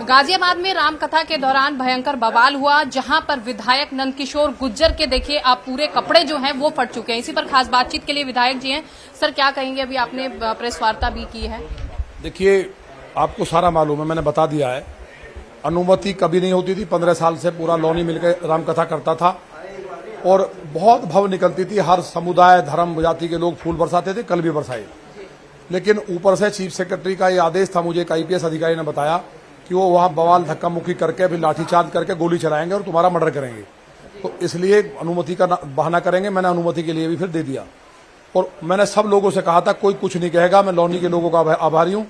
गाजियाबाद में रामकथा के दौरान भयंकर बवाल हुआ, जहां पर विधायक नंदकिशोर गुर्जर के देखिए आप पूरे कपड़े जो हैं वो फट चुके हैं। इसी पर खास बातचीत के लिए विधायक जी हैं। सर, क्या कहेंगे? अभी आपने प्रेस वार्ता भी की है। देखिए, आपको सारा मालूम है, मैंने बता दिया है। अनुमति कभी नहीं होती थी। 15 साल से पूरा लॉनी मिलकर रामकथा करता था और बहुत भव निकलती थी। हर समुदाय, धर्म, जाति के लोग फूल बरसाते थे, कल भी बरसाए। लेकिन ऊपर से चीफ सेक्रेटरी का ये आदेश था, मुझे एक IPS अधिकारी ने बताया कि वो वहां बवाल धक्का मुक्की करके फिर लाठीचार्ज करके गोली चलाएंगे और तुम्हारा मर्डर करेंगे। तो इसलिए अनुमति का बहाना करेंगे। मैंने अनुमति के लिए भी फिर दे दिया और मैंने सब लोगों से कहा था कोई कुछ नहीं कहेगा। मैं लॉनी के लोगों का आभारी हूं।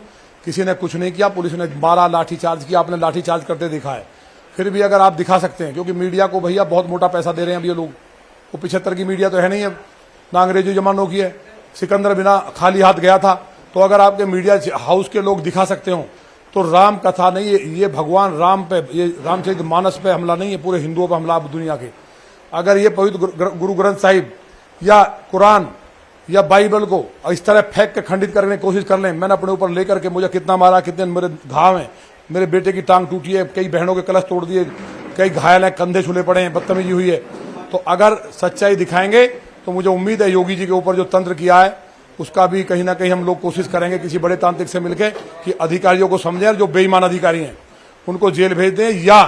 किसी ने कुछ नहीं किया। पुलिस ने 12 लाठीचार्ज किया। आपने लाठीचार्ज करते दिखा है। फिर भी अगर आप दिखा सकते हैं, क्योंकि मीडिया को भैया बहुत मोटा पैसा दे रहे हैं अब ये लोग। वो 75 की मीडिया तो है नहीं, अब ना अंग्रेजी जमानों की है। सिकंदर बिना खाली हाथ गया था। तो अगर आपके मीडिया हाउस के लोग दिखा सकते हो तो राम कथा नहीं, ये भगवान राम पे, ये रामचरित मानस पे हमला नहीं है, पूरे हिंदुओं पे हमला दुनिया के। अगर ये पवित्र गुरु ग्रंथ साहिब या कुरान या बाइबल को इस तरह फेंक के खंडित करने की कोशिश कर लें, मैंने अपने ऊपर लेकर के मुझे कितना मारा, कितने मेरे घाव हैं, मेरे बेटे की टांग टूटी है, कई बहनों के कलश तोड़ दिए, कई घायल हैं, कंधे छुले पड़े हैं, बदतमीजी हुई है। तो अगर सच्चाई दिखाएंगे तो मुझे उम्मीद है योगी जी के ऊपर जो तंत्र किया है उसका भी कहीं ना कहीं हम लोग कोशिश करेंगे किसी बड़े तांत्रिक से मिलकर कि अधिकारियों को समझें, जो बेईमान अधिकारी हैं उनको जेल भेज दें, या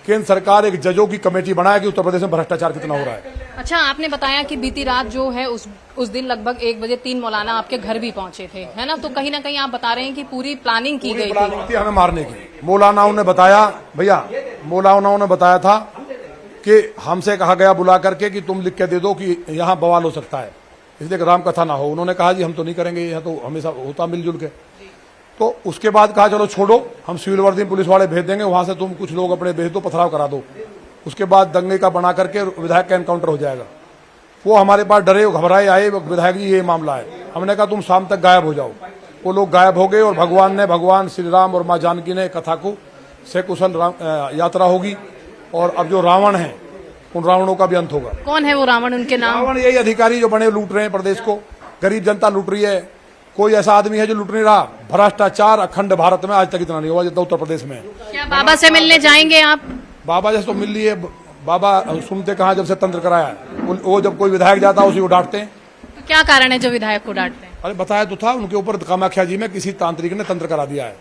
केंद्र सरकार एक जजों की कमेटी बनाए कि उत्तर प्रदेश में भ्रष्टाचार कितना हो रहा है। अच्छा, आपने बताया कि बीती रात जो है उस दिन लगभग 1 बजे 3 मौलाना आपके घर भी पहुंचे थे, है ना? तो कहीं ना कहीं आप बता रहे हैं कि पूरी प्लानिंग की गई थी हमें मारने की। मौलानाओं ने बताया, भैया मौलानाओं ने बताया था कि हमसे कहा गया बुला करके कि तुम लिख के दे दो कि यहाँ बवाल हो सकता है, इसलिए राम कथा ना हो। उन्होंने कहा जी हम तो नहीं करेंगे, यहाँ तो हमेशा होता मिलजुल के। तो उसके बाद कहा चलो छोड़ो, हम सिविल वर्दी पुलिस वाले भेज देंगे, वहां से तुम कुछ लोग अपने भेज दो, पथराव करा दो। उसके बाद दंगे का बना करके विधायक का एनकाउंटर हो जाएगा। वो हमारे पास डरे घबराए आए, विधायक जी ये मामला है। हमने कहा तुम शाम तक गायब हो जाओ। वो लोग गायब हो गए और भगवान श्री राम और माँ जानकी ने कथा को सकुशल यात्रा होगी और अब जो रावण है उन रावणों का भी अंत होगा। कौन है वो रावण? उनके नाम? रावण यही अधिकारी जो बने लूट रहे हैं प्रदेश को, गरीब जनता लूट रही है। कोई ऐसा आदमी है जो लूट नहीं रहा? भ्रष्टाचार अखंड भारत में आज तक इतना नहीं हुआ जितना उत्तर प्रदेश में। क्या बाबा से मिलने जाएंगे आप? बाबा जैसे तो मिल लिए। बाबा सुनते कहाँ जब से तंत्र कराया है। वो जब कोई विधायक जाता है उसी को डांटते हैं। तो क्या कारण है जो विधायक को डांटते हैं? अरे बताया तो था, उनके ऊपर कामाख्या जी में किसी तांत्रिक ने तंत्र करा दिया है।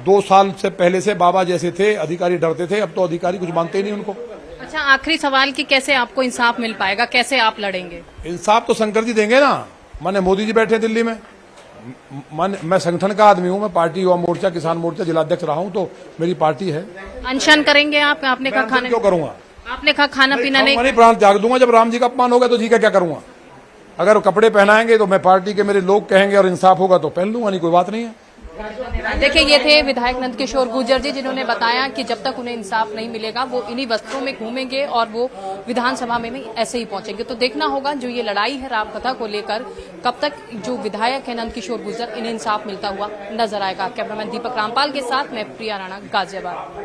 2 साल से पहले से बाबा जैसे थे, अधिकारी डरते थे, अब तो अधिकारी कुछ मानते ही नहीं उनको। अच्छा, आखिरी सवाल कि कैसे आपको इंसाफ मिल पाएगा, कैसे आप लड़ेंगे? इंसाफ तो शंकर जी देंगे ना। माने मोदी जी बैठे दिल्ली में, मैं संगठन का आदमी हूँ। मैं पार्टी युवा मोर्चा, किसान मोर्चा जिलाध्यक्ष रहा हूँ, तो मेरी पार्टी है। अनशन करेंगे आप? आपने कहा खाना क्यों करूंगा? आपने कहा खाना पीना नहीं? प्राण त्याग दूंगा। जब राम जी का अपमान होगा तो जी का क्या करूंगा? अगर कपड़े पहनाएंगे तो मैं पार्टी के मेरे लोग कहेंगे और इंसाफ होगा तो पहन लूंगा, नहीं कोई बात नहीं है। देखिए, ये थे विधायक नंदकिशोर गुर्जर जी, जिन्होंने बताया कि जब तक उन्हें इंसाफ नहीं मिलेगा वो इन्हीं वस्त्रों में घूमेंगे और वो विधानसभा में भी ऐसे ही पहुंचेंगे। तो देखना होगा जो ये लड़ाई है रामकथा को लेकर, कब तक जो विधायक है नंदकिशोर गुर्जर, इन्हें इंसाफ मिलता हुआ नजर आएगा। कैमरामैन दीपक रामपाल के साथ मैं प्रिया राणा, गाजियाबाद।